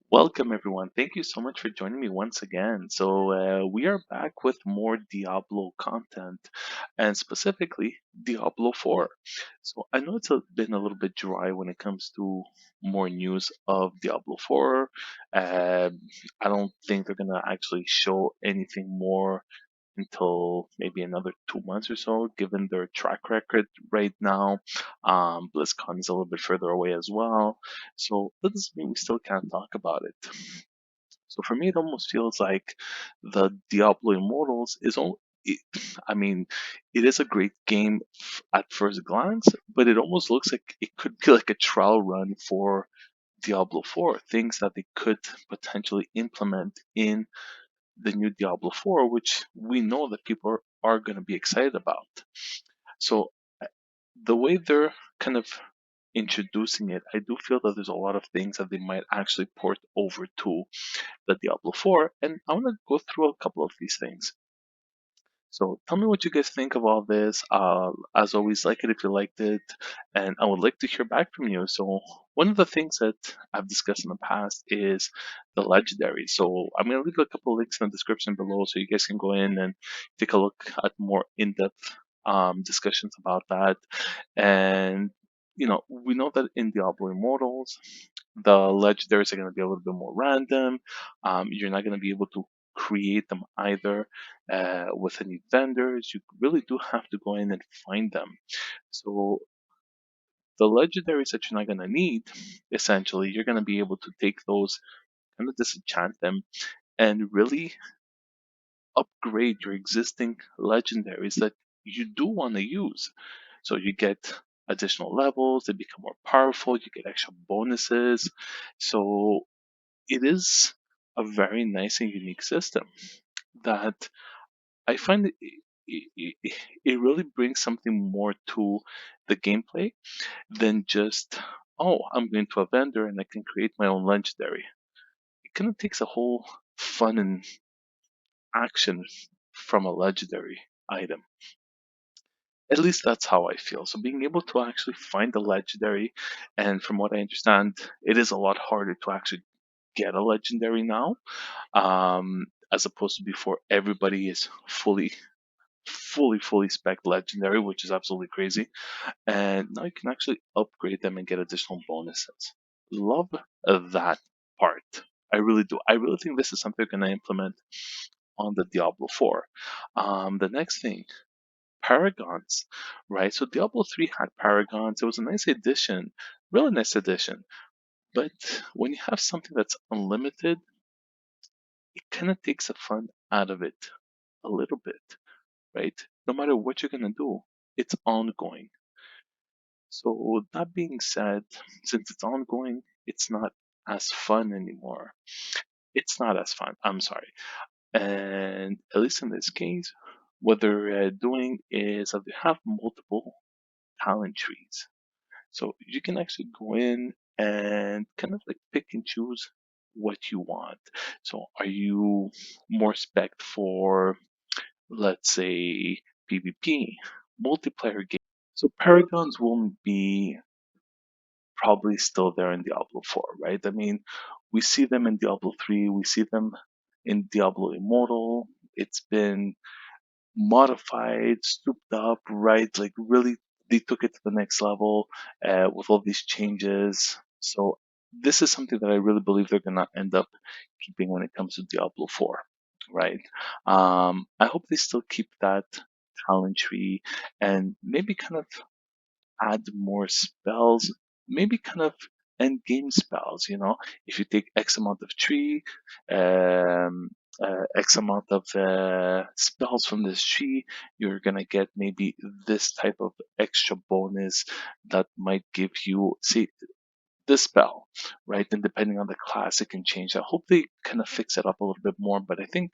Welcome, everyone. Thank you so much for joining me once again. We are back with more Diablo content and specifically Diablo 4. So, I know been a little bit dry when it comes to more news of Diablo 4. I don't think they're going to actually show anything more until maybe another 2 months or so, given their track record right now. BlizzCon is a little bit further away as well, so that doesn't mean we still can't talk about it. So for me, it almost feels like the Diablo Immortals is all. It, I mean, it is a great game at first glance, but it almost looks like it could be like a trial run for Diablo 4, things that they could potentially implement in the new Diablo 4, which we know that people are going to be excited about. So uh, the way they're kind of introducing it, I do feel that there's a lot of things that they might actually port over to the Diablo 4, and I want to go through a couple of these things. So tell me what you guys think of all this. As always, like it if you liked it, and I would like to hear back from you. So one of the things that I've discussed in the past is the legendary. So I'm going to leave a couple of links in the description below, so you guys can go in and take a look at more in-depth discussions about that. And we know that in Diablo Immortals, the legendaries are going to be a little bit more random. You're not going to be able to create them either with any vendors. You really do have to go in and find them. So the legendaries that you're not going to need, essentially, you're going to be able to take those, kind of disenchant them, and really upgrade your existing legendaries that you do want to use. So you get additional levels, they become more powerful, you get extra bonuses. So it is a very nice and unique system that I find it really brings something more to the gameplay than just, oh, I'm going to a vendor and I can create my own legendary. It kind of takes a whole fun and action from a legendary item. At least that's how I feel. So being able to actually find a legendary, and from what I understand, it is a lot harder to actually get a legendary now, as opposed to before. Everybody is fully spec legendary, which is absolutely crazy. And now you can actually upgrade them and get additional bonuses. Love that part. I really do. I really think this is something they're going to implement on the Diablo 4. The next thing, Paragons, right? So Diablo 3 had Paragons. It was a nice addition, really nice addition. But when you have something that's unlimited, it kind of takes the fun out of it a little bit, right? No matter what you're going to do, it's ongoing. So, that being said, since it's ongoing, it's not as fun anymore. It's not as fun. I'm sorry. And at least in this case, what they're doing is that they have multiple talent trees. So you can actually go in and kind of like pick and choose what you want. So are you more spec for, let's say, PvP, multiplayer game? So Paragons won't be probably still there in Diablo 4, right? I mean, we see them in Diablo 3, we see them in Diablo Immortal. It's been modified, souped up, right? Like really, they took it to the next level with all these changes. So this is something that I really believe they're gonna end up keeping when it comes to Diablo 4, right? I hope they still keep that talent tree and maybe kind of add more spells, maybe kind of end game spells. If you take X amount of tree, X amount of spells from this tree, you're gonna get maybe this type of extra bonus that might give you, see, this spell, right? And depending on the class, it can change. I hope they kind of fix it up a little bit more, but I think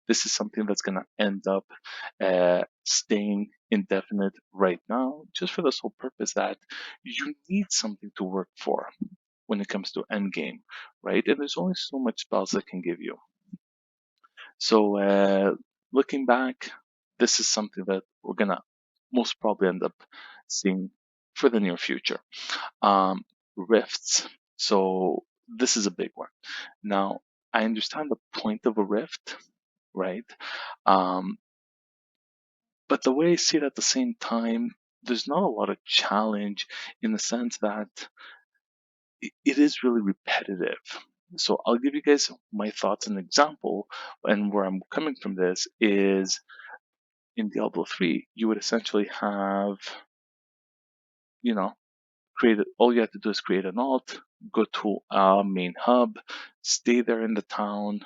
this is something that's going to end up staying indefinite right now, just for the sole purpose that you need something to work for when it comes to endgame, right? And there's only so much spells that can give you. So looking back, this is something that we're going to most probably end up seeing for the near future. Rifts. So this is a big one. Now, I understand the point of a rift, right? Um, but the way I see it at the same time, there's not a lot of challenge in the sense that it is really repetitive. So I'll give you guys my thoughts and example, and where I'm coming from this is in Diablo 3, you would essentially have, you know, create all you have to do is create an alt, go to a main hub, stay there in the town,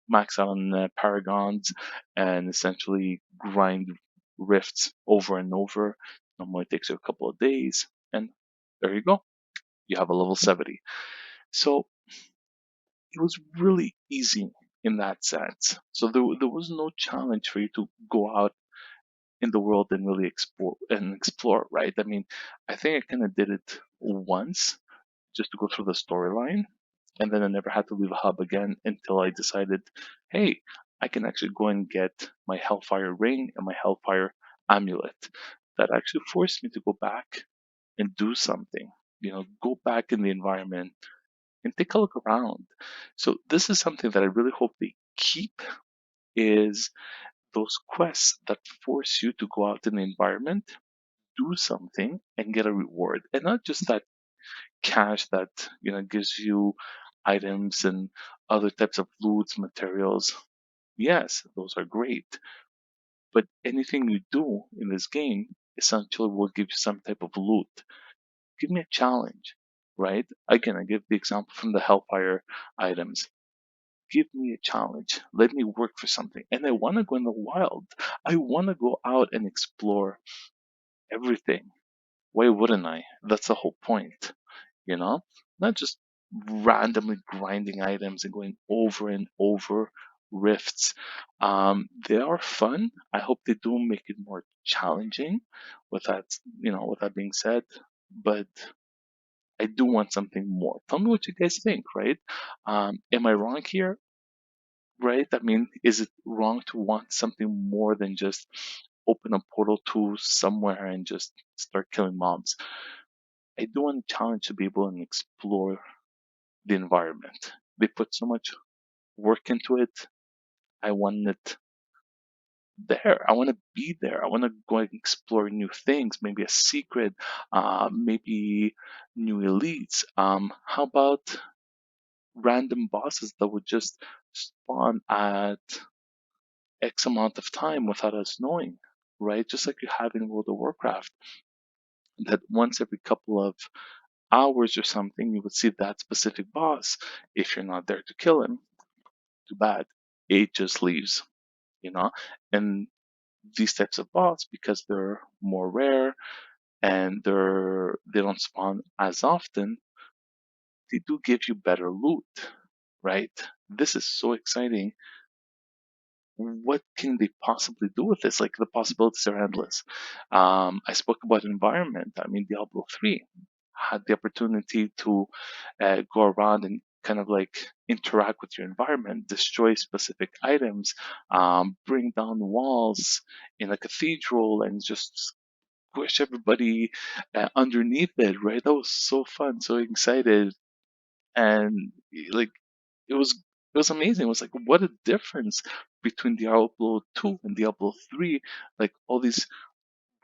max out on Paragons, and essentially grind rifts over and over. Normally takes you a couple of days, and there you go. You have a level 70. So it was really easy in that sense. So there was no challenge for you to go out in the world and really explore, right? I mean, I think I kind of did it once just to go through the storyline, and then I never had to leave a hub again until I decided, hey, I can actually go and get my Hellfire ring and my Hellfire amulet. That actually forced me to go back and do something. Go back in the environment and take a look around. So this is something that I really hope they keep is those quests that force you to go out in the environment, do something, and get a reward, and not just that cash that gives you items and other types of loots, materials. Yes, those are great, but anything you do in this game essentially will give you some type of loot. Give me a challenge, right? Again, I give the example from the Hellfire items. Give me a challenge. Let me work for something. And I want to go in the wild. I want to go out and explore everything. Why wouldn't I? That's the whole point, you know? Not just randomly grinding items and going over and over rifts. They are fun. I hope they do make it more challenging with that being said. But I do want something more. Tell me what you guys think, right? Am I wrong here? Right? I mean, is it wrong to want something more than just open a portal to somewhere and just start killing mobs? I do want a challenge to be able to explore the environment. They put so much work into it. I want it there. I want to be there. I want to go and explore new things, maybe a secret, maybe new elites. How about random bosses that would just spawn at X amount of time without us knowing, right? Just like you have in World of Warcraft, that once every couple of hours or something, you would see that specific boss. If you're not there to kill him, too bad. It just leaves, you know? And these types of boss, because they're more rare and they don't spawn as often, they do give you better loot, right? This is so exciting. What can they possibly do with this? Like the possibilities are endless. I spoke about environment. I mean, Diablo 3 had the opportunity to go around and kind of like interact with your environment, destroy specific items, bring down walls in a cathedral, and just squish everybody underneath it. Right? That was so fun, so excited, and like it was amazing. It was like what a difference between Diablo 2 and Diablo 3. Like all these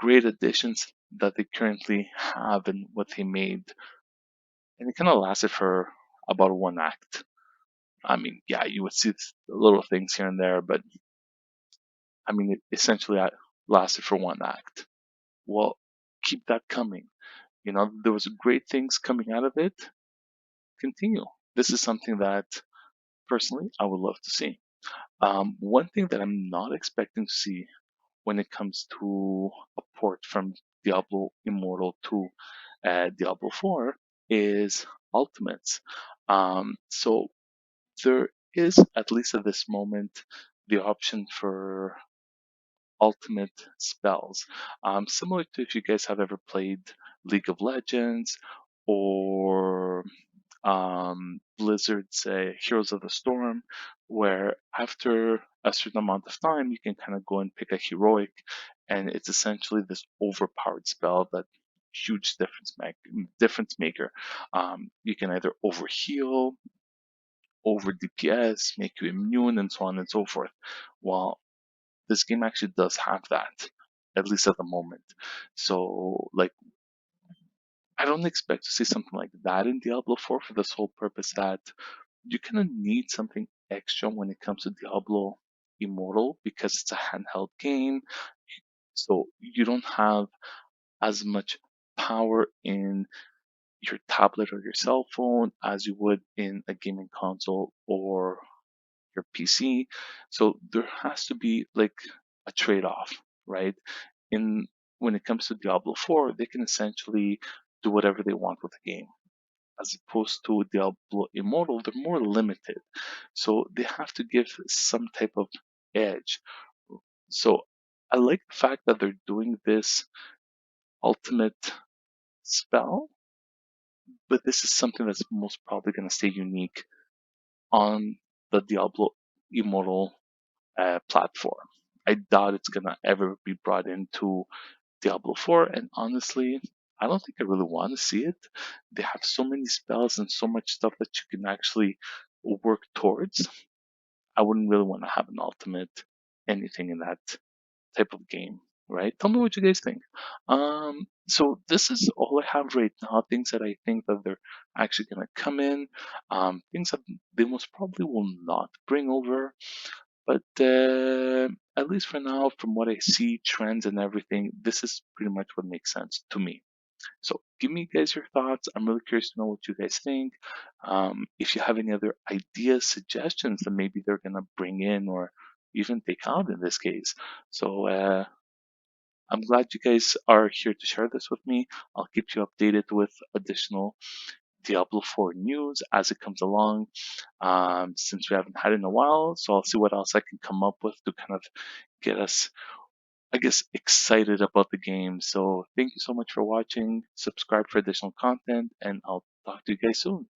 great additions that they currently have and what they made, and it kind of lasted for about one act. I mean, yeah, you would see little things here and there, but I mean, it essentially lasted for one act. Well, keep that coming. There was great things coming out of it. Continue. This is something that personally I would love to see. One thing that I'm not expecting to see when it comes to a port from Diablo Immortal to Diablo 4 is ultimates. So there is, at least at this moment, the option for ultimate spells. Similar to if you guys have ever played League of Legends or Blizzard's Heroes of the Storm, where after a certain amount of time, you can kind of go and pick a heroic, and it's essentially this overpowered spell that huge difference maker. You can either overheal, over DPS, make you immune, and so on and so forth. Well, this game actually does have that, at least at the moment. So, like, I don't expect to see something like that in Diablo 4 for this whole purpose that you kind of need something extra when it comes to Diablo Immortal because it's a handheld game. So you don't have as much power in your tablet or your cell phone as you would in a gaming console or your PC. So there has to be like a trade off, right? In When it comes to Diablo 4, they can essentially do whatever they want with the game. As opposed to Diablo Immortal, they're more limited. So they have to give some type of edge. So I like the fact that they're doing this ultimate spell, but this is something that's most probably going to stay unique on the Diablo Immortal platform. I doubt it's going to ever be brought into Diablo 4, and honestly, I don't think I really want to see it. They have so many spells and so much stuff that you can actually work towards. I wouldn't really want to have an ultimate anything in that type of game, right? Tell me what you guys think. So this is all I have right now. Things that I think that they're actually gonna come in. Things that they most probably will not bring over. But at least for now, from what I see, trends and everything, this is pretty much what makes sense to me. So give me guys your thoughts. I'm really curious to know what you guys think. If you have any other ideas, suggestions that maybe they're gonna bring in or even take out in this case. So I'm glad you guys are here to share this with me. I'll keep you updated with additional Diablo 4 news as it comes along. Since we haven't had it in a while, so I'll see what else I can come up with to kind of get us, I guess, excited about the game. So thank you so much for watching. Subscribe for additional content, and I'll talk to you guys soon.